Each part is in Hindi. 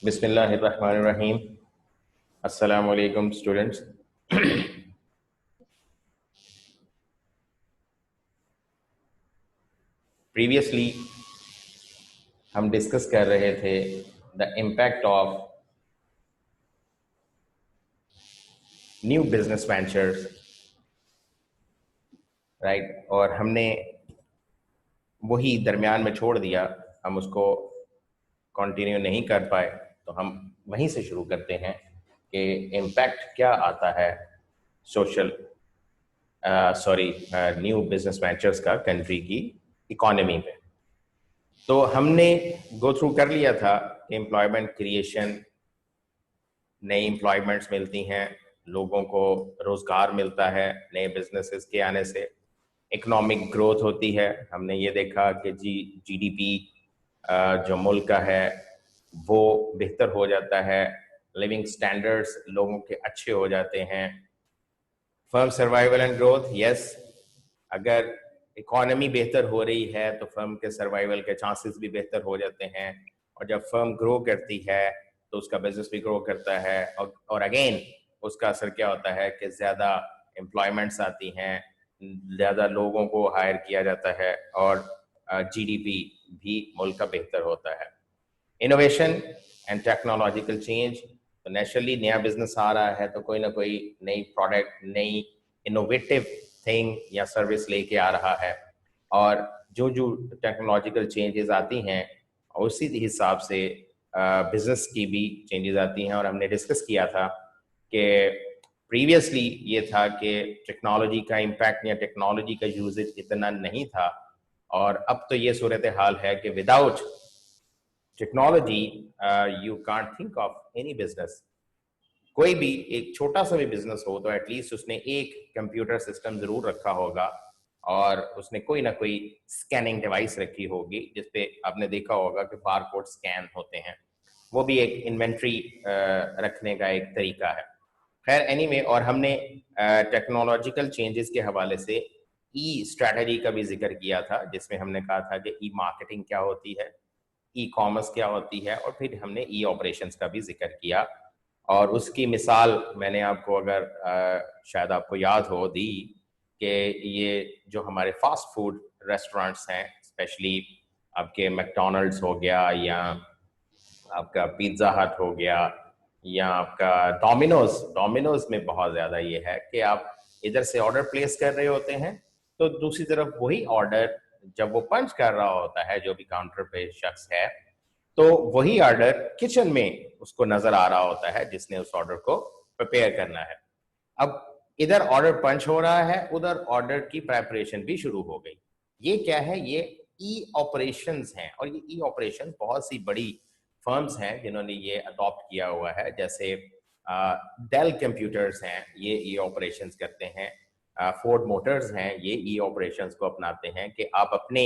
बिस्मिल्लाहिर्रहमानिर्रहीम। अस्सलाम वालेकुम स्टूडेंट्स। प्रीवियसली हम डिस्कस कर रहे थे the impact of new business ventures, right. और हमने वही दरमियान में छोड़ दिया, हम उसको कंटिन्यू नहीं कर पाए, तो हम वहीं से शुरू करते हैं कि इम्पैक्ट क्या आता है सोशल न्यू बिजनेस वेंचर्स का कंट्री की इकोनॉमी पे। तो हमने गो थ्रू कर लिया था कि एम्प्लॉयमेंट क्रिएशन, नई एम्प्लॉयमेंट्स मिलती हैं, लोगों को रोजगार मिलता है नए बिजनेसेस के आने से, इकोनॉमिक ग्रोथ होती है। हमने ये देखा कि जीडीपी जो मुल्क का है वो बेहतर हो जाता है, लिविंग स्टैंडर्ड्स लोगों के अच्छे हो जाते हैं। Firm survival and growth, yes, अगर इकोनॉमी बेहतर हो रही है तो फर्म के सर्वाइवल के चांसेस भी बेहतर हो जाते हैं, और जब फर्म ग्रो करती है तो उसका बिजनेस भी ग्रो करता है, और अगेन उसका असर क्या होता है कि ज़्यादा एम्प्लॉयमेंट्स आती हैं, ज़्यादा लोगों को हायर किया जाता है, और जीडीपी भी मुल्क का बेहतर होता है। इनोवेशन एंड टेक्नोलॉजिकल चेंज, तो नेचुरली नया बिजनेस आ रहा है तो कोई ना कोई नई प्रोडक्ट, नई इनोवेटिव थिंग या सर्विस लेके आ रहा है, और जो जो टेक्नोलॉजिकल चेंजेस आती हैं उसी हिसाब से बिजनेस की भी चेंजेस आती हैं। और हमने डिस्कस किया था कि प्रीवियसली ये था कि टेक्नोलॉजी का इम्पैक्ट या टेक्नोलॉजी का यूजेज इतना नहीं था, और अब तो ये सूरत हाल है कि without technology you can't think of any business. कोई भी एक छोटा सा भी बिजनेस हो तो एटलीस्ट उसने एक कंप्यूटर सिस्टम जरूर रखा होगा, और उसने कोई ना कोई स्कैनिंग डिवाइस रखी होगी जिसपे आपने देखा होगा कि बारकोड स्कैन होते हैं, वो भी एक इन्वेंट्री रखने का एक तरीका है। खैर एनीवे, और हमने टेक्नोलॉजिकल चेंजेस के हवाले से ई स्ट्रैटेजी का भी जिक्र किया था, जिसमें हमने कहा था कि ई मार्केटिंग क्या होती है, ई कॉमर्स क्या होती है, और फिर हमने ई ऑपरेशंस का भी जिक्र किया। और उसकी मिसाल मैंने आपको, अगर शायद आपको याद हो, दी कि ये जो हमारे फास्ट फूड रेस्टोरेंट्स हैं, स्पेशली आपके मैकडोनल्ड्स हो गया, या आपका पिज्ज़ा हट हो गया, या आपका डोमिनोज में बहुत ज़्यादा ये है कि आप इधर से ऑर्डर प्लेस कर रहे होते हैं तो दूसरी तरफ वही ऑर्डर जब वो पंच कर रहा होता है, जो भी काउंटर पे शख्स है, तो वही ऑर्डर किचन में उसको नजर आ रहा होता है जिसने उस ऑर्डर को प्रिपेयर करना है। अब इधर ऑर्डर पंच हो रहा है, उधर ऑर्डर की प्रेपरेशन भी शुरू हो गई। ये क्या है? ये ई ऑपरेशंस हैं, और ये ई ऑपरेशन बहुत सी बड़ी फर्म्स हैं जिन्होंने ये अडॉप्ट किया हुआ है। जैसे डेल कंप्यूटर्स हैं, ये ई ऑपरेशंस करते हैं। फोर्ड मोटर्स हैं, ये ई ऑपरेशंस को अपनाते हैं कि आप अपने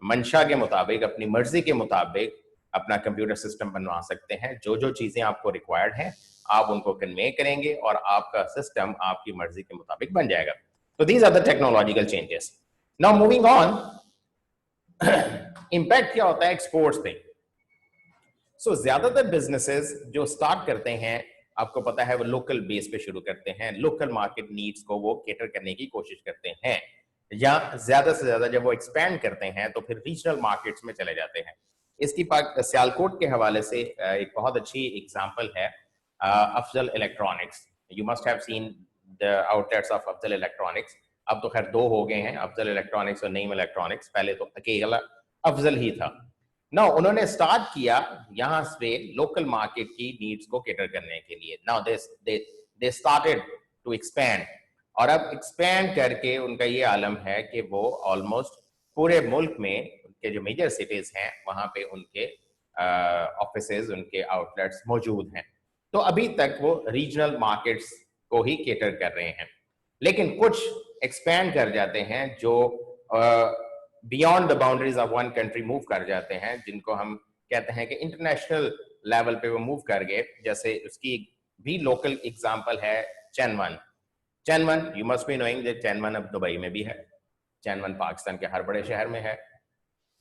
मंशा के मुताबिक, अपनी मर्जी के मुताबिक अपना कंप्यूटर सिस्टम बनवा सकते हैं। जो जो चीज़ें आपको रिक्वायर्ड हैं आप उनको कन्वे करेंगे और आपका सिस्टम आपकी मर्जी के मुताबिक बन जाएगा। तो these are the technological changes. Now moving on, impact क्या होता है एक्सपोर्ट्स पे? सो ज्यादातर बिजनेसेस जो स्टार्ट करते हैं, आपको पता है, वो लोकल बेस पे शुरू करते हैं, लोकल मार्केट नीड्स को वो केटर करने की कोशिश करते हैं, या ज्यादा से ज्यादा जब वो एक्सपैंड करते हैं तो फिर रीजनल मार्केट्स में चले जाते हैं। इसकी सियालकोट के हवाले से एक बहुत अच्छी एग्जांपल है Afzal electronics. You must have seen the outlets of Afzal electronics. अब तो खैर दो हो गए हैं, अफजल इलेक्ट्रॉनिक्स और नईम इलेक्ट्रॉनिक्स। पहले तो अकेला अफजल ही था ना। उन्होंने स्टार्ट किया यहाँ से लोकल मार्केट की नीड्स को केटर करने के लिए। Now they started to expand, और अब एक्सपैंड करके उनका ये आलम है कि वो ऑलमोस्ट पूरे मुल्क में उनके जो मेजर सिटीज हैं वहां पे उनके ऑफिसेज, उनके आउटलेट्स मौजूद हैं। तो अभी तक वो रीजनल मार्केट्स को ही केटर कर रहे हैं, लेकिन कुछ एक्सपैंड कर जाते हैं जो beyond the boundaries of one country move कर जाते हैं, जिनको हम कहते हैं कि इंटरनेशनल लेवल पे वो मूव कर गए। जैसे उसकी भी लोकल एग्जांपल है चैनवन। चैनवन, you must be knowing that चैनवन अब दुबई में भी है, चैनवन पाकिस्तान के हर बड़े शहर में है।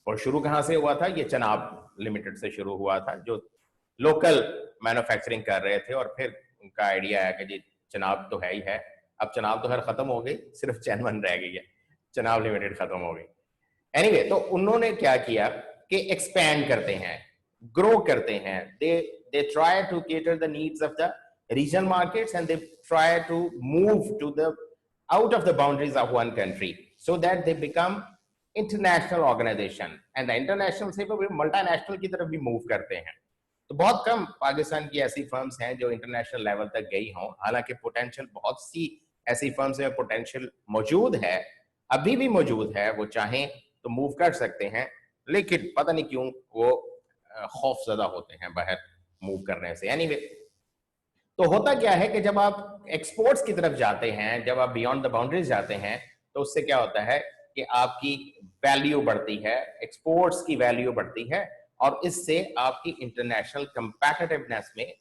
और शुरू कहाँ से हुआ था? ये चनाब लिमिटेड से शुरू हुआ था, जो लोकल मैन्युफैक्चरिंग कर रहे थे और फिर उनका आइडिया आया कि जी चनाब तो है ही है, अब चनाब तो खैर खत्म हो गई, सिर्फ चैनवन रह गई है, चनाब लिमिटेड खत्म हो गई। एनीवे तो उन्होंने क्या किया कि एक्सपैंड करते हैं, ग्रो करते हैं, they try to cater the needs of the regional markets and they try to move to the out of the boundaries of one country so that they become international organization and international से वो मल्टीनेशनल की तरफ भी मूव करते हैं। तो बहुत कम पाकिस्तान की ऐसी फर्म्स हैं जो इंटरनेशनल लेवल तक गई हों, हालांकि पोटेंशियल बहुत सी ऐसी फर्म्स में पोटेंशियल मौजूद है, अभी भी मौजूद है, वो चाहें तो मूव कर सकते हैं, लेकिन पता नहीं क्यों वो खौफजदा होते हैं बाहर मूव करने से। एनीवे तो होता क्या है कि जब आप एक्सपोर्ट्स की तरफ जाते हैं, जब आप बियॉन्ड द बाउंड्रीज जाते हैं, तो उससे क्या होता है कि आपकी वैल्यू बढ़ती है, एक्सपोर्ट्स की वैल्यू बढ़ती है और इससे आपकी इंटरनेशनल कंपैटिटिवनेस में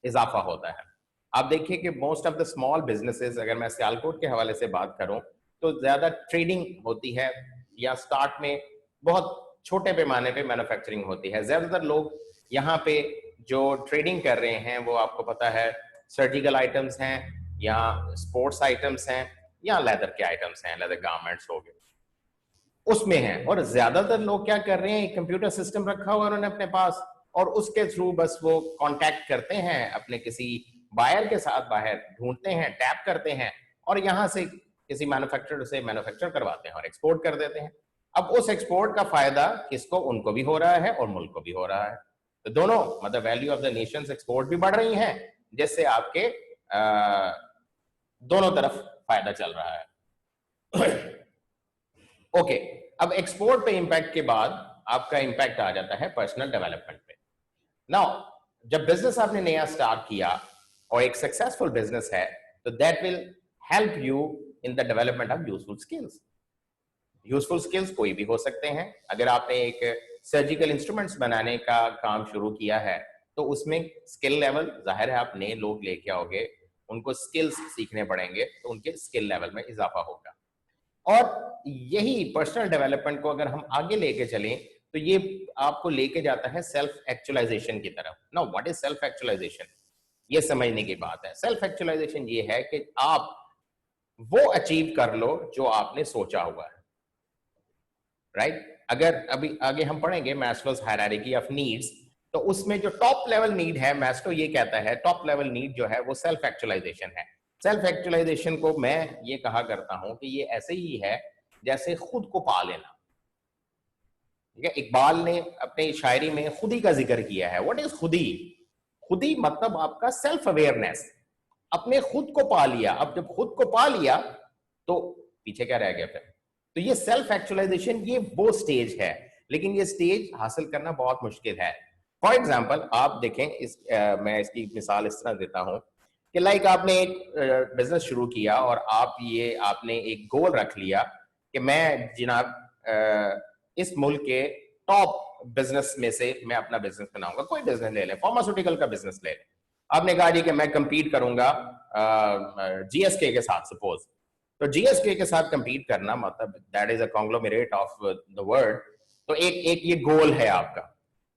इजाफा होता है। आप देखिए कि most of the small businesses, अगर मैं सियालकोट के हवाले से बात करूं तो ज्यादा ट्रेडिंग होती है या स्टार्ट में बहुत छोटे पैमाने पे मैन्युफैक्चरिंग होती है। ज्यादातर लोग यहाँ पे जो ट्रेडिंग कर रहे हैं वो आपको पता है सर्जिकल आइटम्स हैं या स्पोर्ट्स आइटम्स हैं या लेदर के आइटम्स हैं, लेदर गारमेंट्स हो गए, उसमें है। और ज्यादातर लोग क्या कर रहे हैं, एक कंप्यूटर सिस्टम रखा हुआ उन्होंने अपने पास और उसके थ्रू बस वो कांटेक्ट करते हैं अपने किसी बायर के साथ, बाहर ढूंढते हैं, टैप करते हैं और यहां से किसी मैन्युफैक्चरर से मैन्युफैक्चर करवाते हैं और एक्सपोर्ट कर देते हैं। अब उस एक्सपोर्ट का फायदा किसको, उनको भी हो रहा है और मुल्क को भी हो रहा है। तो दोनों मतलब value of the Nations export भी बढ़ रही हैं, जिससे आपके दोनों तरफ फायदा चल रहा है। ओके, अब एक्सपोर्ट पे इंपैक्ट के बाद आपका इंपैक्ट आ जाता है पर्सनल डेवलपमेंट पे। नाउ जब बिजनेस आपने नया स्टार्ट किया और एक सक्सेसफुल बिजनेस है तो that will help you in the development of useful skills. Useful skills कोई भी हो सकते हैं। अगर आपने एक सर्जिकल इंस्ट्रूमेंट्स बनाने का काम शुरू किया है तो उसमें स्किल लेवल, जाहिर है आप नए लोग लेके आओगे, उनको स्किल्स सीखने पड़ेंगे तो उनके स्किल लेवल में इजाफा होगा। और यही पर्सनल डेवलपमेंट को अगर हम आगे लेके चलें तो ये आपको लेके जाता है सेल्फ एक्चुअलाइजेशन की तरफ। Now what is self actualization, ये समझने की बात है। सेल्फ एक्चुअलाइजेशन ये है कि आप वो अचीव कर लो जो आपने सोचा हुआ है, राइट? अगर अभी आगे हम पढ़ेंगे मैस्लोज हायरार्की ऑफ नीड्स, तो उसमें जो टॉप लेवल नीड है, मैस्लो ये कहता है टॉप लेवल नीड जो है वो सेल्फ एक्चुअलाइजेशन है। सेल्फ एक्चुअलाइजेशन को मैं ये कहा करता हूं कि ये ऐसे ही है जैसे खुद को पा लेना। ठीक है, इकबाल ने अपनी शायरी में खुदी का जिक्र किया है। व्हाट इज खुदी? खुदी मतलब आपका सेल्फ अवेयरनेस, अपने खुद को पा लिया। अब जब खुद को पा लिया तो पीछे क्या रह गया फिर? तो ये सेल्फ एक्चुअलाइजेशन ये वो स्टेज है, लेकिन ये स्टेज हासिल करना बहुत मुश्किल है। फॉर एग्जाम्पल आप देखें, मैं इसकी मिसाल इस तरह देता हूं कि लाइक आपने एक बिजनेस शुरू किया और आपने एक गोल रख लिया कि मैं जनाब इस मुल्क के टॉप बिजनेस में से मैं अपना बिजनेस बनाऊंगा। कोई बिजनेस ले लें, फार्मास्यूटिकल का बिजनेस ले लें। आपने कहा जी कि मैं कंपीट करूंगा जीएसके के साथ, सपोज। तो जीएसके के साथ कंपीट करना मतलब that is a conglomerate of the world. तो एक ये गोल है आपका।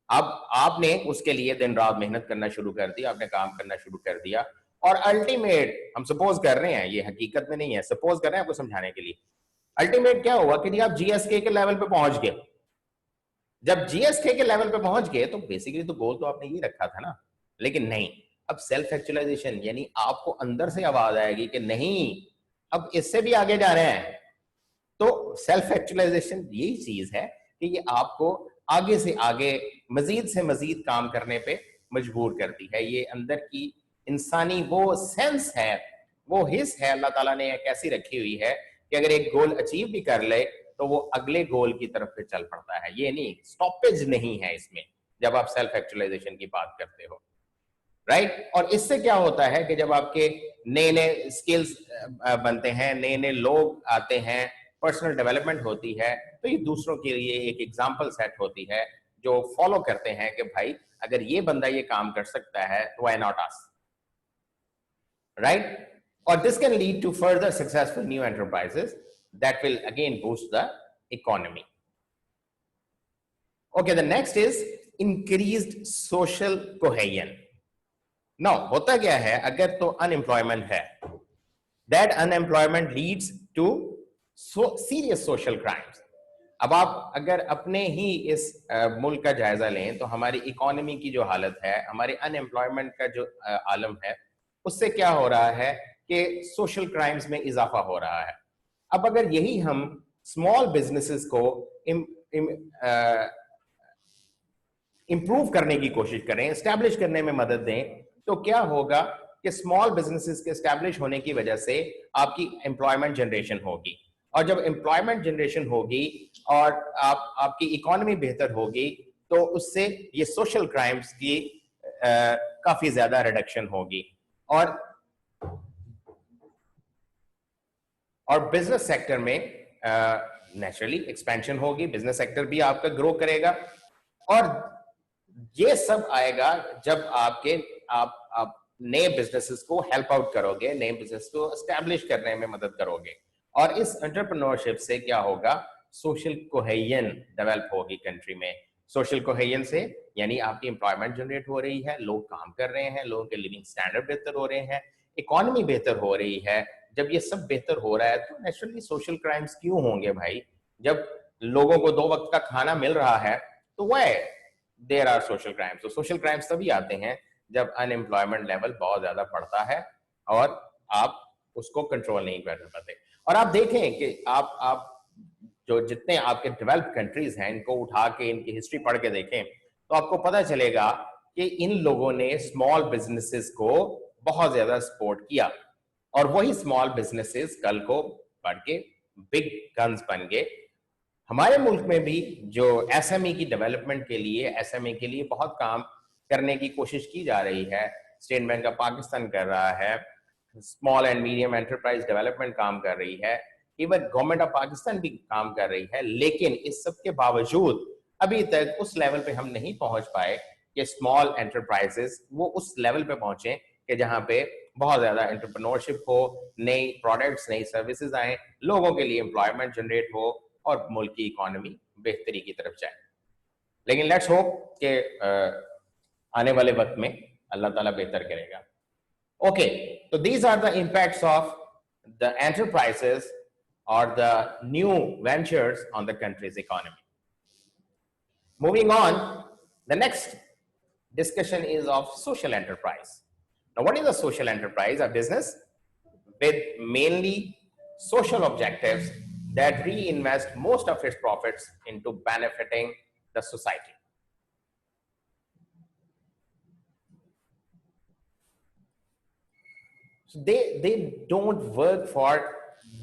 अब आपने उसके लिए दिन रात मेहनत करना शुरू कर दी, आपने काम करना शुरू कर दिया और अल्टीमेट, हम सपोज कर रहे हैं, ये हकीकत में नहीं है, सपोज कर रहे हैं आपको समझाने के लिए। अल्टीमेट क्या हुआ कि आप जीएसके के लेवल पे पहुंच गए। जब जीएसके के लेवल पे पहुंच गए तो बेसिकली तो गोल तो आपने ये रखा था ना, लेकिन नहीं। अब सेल्फ एक्चुअलाइजेशन यानी आपको अंदर से आवाज आएगी कि नहीं, अब इससे भी आगे जा रहे हैं। तो सेल्फ एक्चुअलाइजेशन यही चीज है कि ये आपको आगे से आगे, मजीद से मजीद काम करने पे मजबूर करती है। ये अंदर की इंसानी वो सेंस है, वो हिस्स है, अल्लाह ताला ने एक ऐसी रखी हुई है कि अगर एक गोल अचीव भी कर ले तो वो अगले गोल की तरफ पे चल पड़ता है। ये नहीं, स्टॉपेज नहीं है इसमें जब आप सेल्फ एक्चुअलाइजेशन की बात करते हो, राइट? और इससे क्या होता है कि जब आपके नए नए स्किल्स बनते हैं, नए नए लोग आते हैं, पर्सनल डेवलपमेंट होती है, तो ये दूसरों के लिए एक एग्जाम्पल सेट होती है जो फॉलो करते हैं कि भाई अगर ये बंदा ये काम कर सकता है तो व्हाई नॉट अस, राइट? और this can lead to further successful new enterprises that will again boost the economy. Okay, the next is increased social cohesion. Now होता क्या है, अगर तो अनएम्प्लॉयमेंट है, that unemployment leads to serious social crimes. अब आप अगर अपने ही इस मुल्क का जायजा लें तो हमारी इकोनॉमी की जो हालत है, हमारे अनएम्प्लॉयमेंट का जो आलम है, उससे क्या हो रहा है कि सोशल क्राइम्स में इजाफा हो रहा है। अब अगर यही हम स्मॉल बिजनेसेस को इंप्रूव करने की कोशिश करें, एस्टैब्लिश करने में मदद दें, तो क्या होगा कि स्मॉल बिजनेसेस के एस्टैब्लिश होने की वजह से आपकी एम्प्लॉयमेंट जनरेशन होगी, और जब एम्प्लॉयमेंट जनरेशन होगी और आपकी इकोनॉमी बेहतर होगी, तो उससे ये सोशल क्राइम्स की काफी ज्यादा रिडक्शन होगी, और बिजनेस सेक्टर में नेचुरली एक्सपेंशन होगी, बिजनेस सेक्टर भी आपका ग्रो करेगा। और ये सब आएगा जब आप नए बिजनेसेस को हेल्प आउट करोगे, नए बिजनेस को एस्टैब्लिश करने में मदद करोगे, और इस एंटरप्रेन्योरशिप से क्या होगा, सोशल कोहेजन डेवलप होगी कंट्री में। सोशल कोहेजन से यानी आपकी एम्प्लॉयमेंट जनरेट हो रही है, लोग काम कर रहे हैं, लोगों के लिविंग स्टैंडर्ड बेहतर हो रहे हैं, इकोनॉमी बेहतर हो रही है। जब ये सब बेहतर हो रहा है तो नेचुरली सोशल क्राइम्स क्यों होंगे भाई? जब लोगों को 2 वक्त का खाना मिल रहा है तो why there are social crimes? तो सोशल क्राइम्स तभी आते हैं जब अनएम्प्लॉयमेंट लेवल बहुत ज्यादा बढ़ता है और आप उसको कंट्रोल नहीं कर पाते। और आप देखें कि आप जो जितने आपके डेवलप्ड कंट्रीज हैं, इनको उठा के इनकी हिस्ट्री पढ़ के देखें तो आपको पता चलेगा कि इन लोगों ने स्मॉल बिजनेसेस को बहुत ज्यादा सपोर्ट किया, और वही स्मॉल बिजनेसेस कल को बढ़ के बिग गन्स बन गए। हमारे मुल्क में भी जो एसएमई की डेवलपमेंट के लिए, एसएमई के लिए बहुत काम करने की कोशिश की जा रही है। स्टेट बैंक ऑफ पाकिस्तान कर रहा है, small and medium enterprise development काम कर रही है, इवन गवर्नमेंट ऑफ पाकिस्तान भी काम कर रही है। लेकिन इस सब के बावजूद अभी तक उस लेवल पे हम नहीं पहुंच पाए कि स्मॉल एंटरप्राइजेस वो उस लेवल पे पहुंचे कि जहां पे बहुत ज्यादा एंटरप्रेन्योरशिप हो, नई प्रोडक्ट्स, नई सर्विसेज आए, लोगों के लिए एम्प्लॉयमेंट जनरेट हो और मुल्क की इकोनॉमी बेहतरी की तरफ जाए। लेकिन लेट्स होप कि आने वाले वक्त में अल्लाह ताला बेहतर करेगा। ओके, तो these are the impacts of the enterprises or the new ventures on the country's economy. Moving on, the next discussion is of social enterprise. Now, what is a social enterprise? A business with mainly social objectives that reinvest most of its profits into benefiting the society. So they don't work for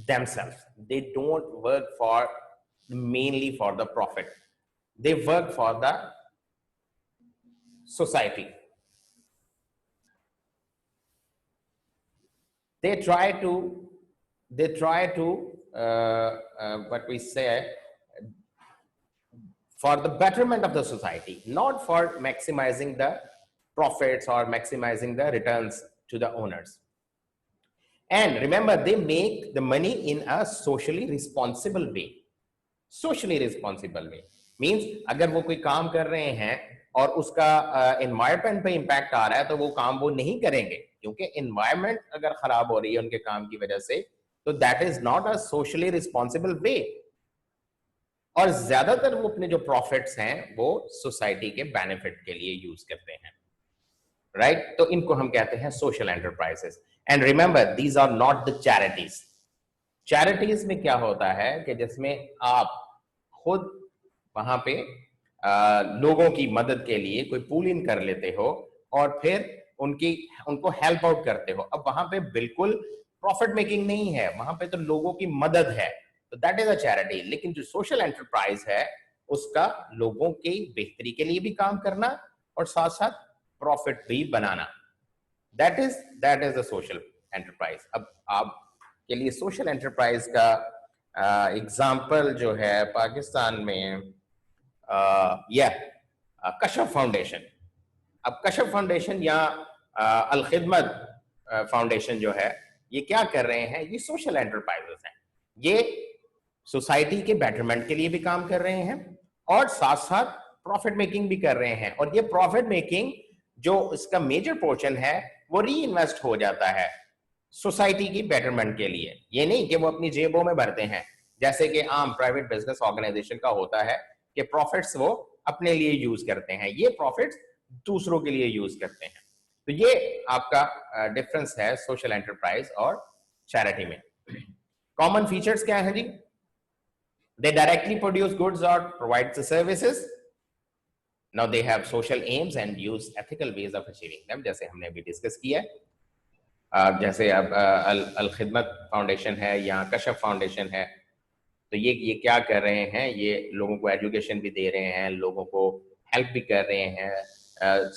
themselves. They don't work for mainly for the profit. They work for the society. They try to what we say, for the betterment of the society, not for maximizing the profits or maximizing the returns to the owners. And remember, they make the money in a socially responsible way. Socially responsible way means अगर वो कोई काम कर रहे हैं और उसका एनवायरमेंट पे इम्पैक्ट आ रहा है तो वो काम वो नहीं करेंगे, क्योंकि एनवायरमेंट अगर खराब हो रही है उनके काम की वजह से, तो that is not a socially responsible way. और ज्यादातर वो अपने जो प्रॉफिट्स हैं वो सोसाइटी के बेनिफिट के लिए यूज करते हैं, राइट? तो इनको हम कहते हैं social enterprises. And remember, these are not the charities. Charities में क्या होता है कि जिसमें आप खुद वहां पे लोगों की मदद के लिए कोई पूल इन कर लेते हो और फिर उनको हेल्प आउट करते हो। अब वहां पे बिल्कुल प्रॉफिट मेकिंग नहीं है, वहां पे तो लोगों की मदद है, तो दैट इज अ चैरिटी। लेकिन जो सोशल एंटरप्राइज है उसका लोगों की बेहतरी के लिए भी काम करना और साथ साथ प्रॉफिट भी बनाना, that is the social enterprise. अब आप के लिए सोशल एंटरप्राइज का एग्जाम्पल जो है पाकिस्तान में कशफ फाउंडेशन। अब कशफ फाउंडेशन या अल खिदमत फाउंडेशन जो है, ये क्या कर रहे हैं? ये सोशल एंटरप्राइजेस हैं। ये सोसाइटी के बेटरमेंट के लिए भी काम कर रहे हैं और साथ साथ प्रॉफिट मेकिंग भी कर रहे हैं, और ये प्रॉफिट मेकिंग जो इसका मेजर पोर्शन है वो री इन्वेस्ट हो जाता है सोसाइटी की बेटरमेंट के लिए। ये नहीं कि वो अपनी जेबों में भरते हैं, जैसे कि आम प्राइवेट बिजनेस ऑर्गेनाइजेशन का होता है कि प्रॉफिट्स वो अपने लिए यूज करते हैं, ये प्रॉफिट्स दूसरों के लिए यूज करते हैं। तो ये आपका डिफरेंस है सोशल एंटरप्राइज और चैरिटी में। कॉमन फीचर्स क्या है जी? They directly produce goods or provide the services. Now they have social aims and use ethical ways of achieving them, जैसे हमने अभी डिस्कस किया है। जैसे अब अल खिदमत फाउंडेशन है या कशफ फाउंडेशन है, तो ये क्या कर रहे हैं, ये लोगों को एजुकेशन भी दे रहे हैं, लोगों को हेल्प भी कर रहे हैं,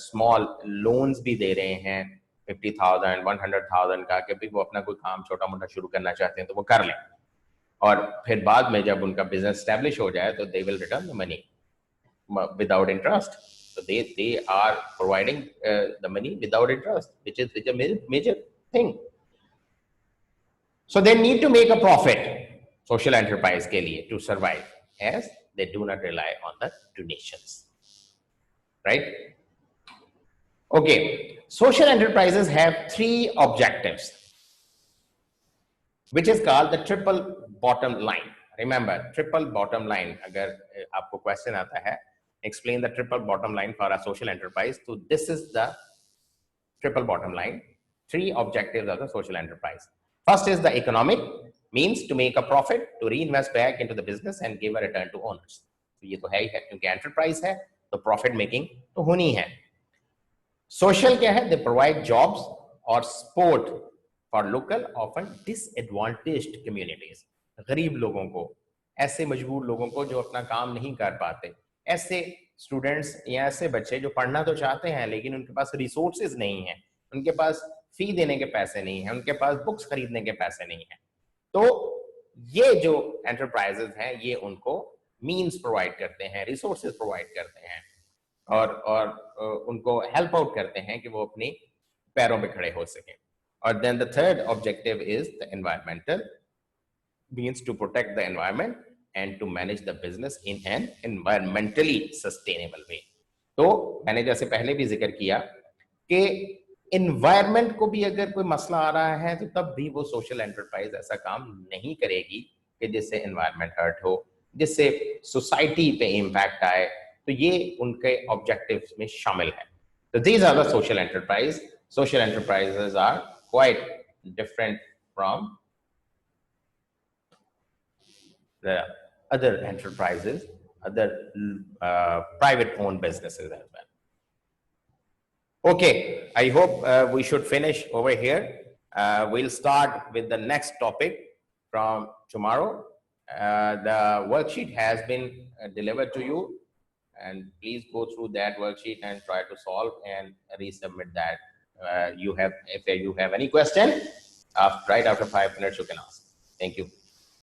स्मॉल लोन्स भी दे रहे हैं 50,000 100,000 का, कि भी वो अपना कोई काम छोटा मोटा शुरू करना चाहते हैं तो वो कर लें, और फिर बाद में जब उनका बिजनेस स्टैब्लिश हो जाए तो they will return the money without interest. So they are providing the money without interest, which is a major thing. So they need to make a profit, social enterprise के लिए, to survive, as they do not rely on the donations, right? Okay, social enterprises have 3 objectives, which is called the triple bottom line. Remember, triple bottom line, अगर आपको question आता है, explain the triple bottom line for a social enterprise. So this is the triple bottom line. 3 objectives of the social enterprise. First is the economic, means to make a profit, to reinvest back into the business and give a return to owners. तो ये तो है ही है, क्योंकि enterprise है तो profit making तो होनी है। Social क्या है? They provide jobs or support for local, often disadvantaged communities. गरीब लोगों को, ऐसे मजबूर लोगों को जो अपना काम नहीं कर पाते, ऐसे स्टूडेंट्स या ऐसे बच्चे जो पढ़ना तो चाहते हैं लेकिन उनके पास रिसोर्सेज नहीं है, उनके पास फी देने के पैसे नहीं है, उनके पास बुक्स खरीदने के पैसे नहीं है, तो ये जो एंटरप्राइजेज हैं ये उनको मीन्स प्रोवाइड करते हैं, रिसोर्सेज प्रोवाइड करते हैं, और उनको हेल्प आउट करते हैं कि वो अपने पैरों पे खड़े हो सकें। और then the third objective is the environmental, means to protect the environment and to manage the business in an environmentally sustainable way. तो मैंने जैसे पहले भी जिक्र किया कि environment को भी अगर कोई मसला आ रहा है तो तब भी वो social enterprise ऐसा काम नहीं करेगी कि जिससे environment hurt हो, जिससे society पे impact आए, तो ये उनके objectives में शामिल है। तो these are the social enterprise. Social enterprises are quite different from the other enterprises, other private owned businesses as well. Okay, I hope we should finish over here. We'll start with the next topic from tomorrow. The worksheet has been delivered to you, and please go through that worksheet and try to solve and resubmit that. If you have any question, right after 5 minutes you can ask. Thank you.